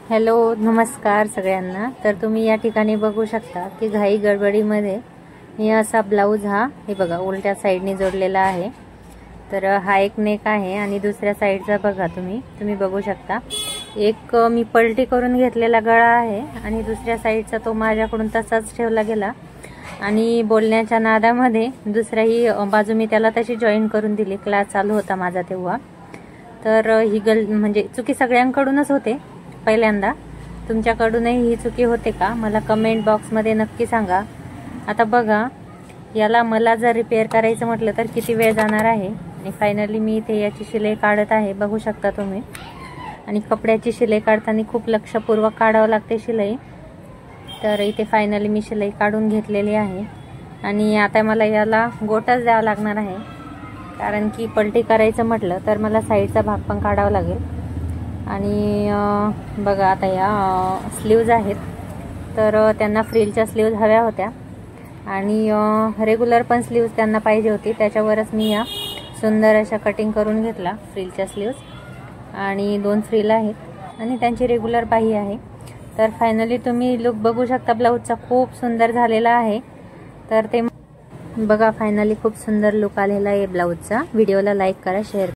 Hello नमस्कार सगळ्यांना। तर तुम्ही या ठिकाणी बघू शकता की घाई गडबडीमध्ये मी असा ब्लाउज हे बघा उलट्या साइडने जोडलेला आहे। तर हा एक नेक आहे आणि दुसऱ्या साइडचा बघा तुम्ही बघू शकता एक मी पलटी करून घेतलेला गळा आहे आणि दुसऱ्या साइडचा तो माझ्याकडून तसाच ठेवला गेला आणि बोलण्याच्या नादामध्ये दुसऱ्याही बाजू मी त्याला तशी जॉईन करून दिली। क्लास चालू होता माझा तेव्हा। तर ही म्हणजे चुकी सगळ्यांकडूनच होते। पहिल्यांदा तुमच्याकडूनही ही चुकी होते का मला कमेंट बॉक्स मध्ये नक्की सांगा। आता बघा याला मला जर रिपेअर करायचं म्हटलं तर किती वेळ जाणार आहे आणि फायनली मी इथे याची शिलाई काढत आहे बघू शकता तुम्ही। आणि कपड्याची शिलाई काढताना खूप लक्षपूर्वक काढावं लागते शिलाई। तर इथे फायनली मी शिलाई काढून घेतलेली आहे आणि आता मला याला गोटाच द्यावा लागणार आहे कारण की पलटी करायचं म्हटलं तर मला साईडचा भाग पण काढावा लागेल। आणि बघा आता या स्लीव्ज आहेत तर त्यांना फ्रिलच्या स्लीव्ज हव्या होत्या आणि रेग्युलर पण स्लीव्ज त्यांना पाहिजे होती। त्याच्यावरच मी या सुंदर अशा कटिंग करून घेतला फ्रिलच्या स्लीव्ज आणि 2 फ्रिल आहेत आणि त्यांची रेग्युलर बाही आहे। तर फायनली तुम्ही लुक बघू शकता ब्लाउजचा खूप सुंदर झालेला आहे। तर ते बघा फायनली खूप सुंदर लुक आलेला आहे ब्लाउजचा। व्हिडिओला लाईक करा, शेअर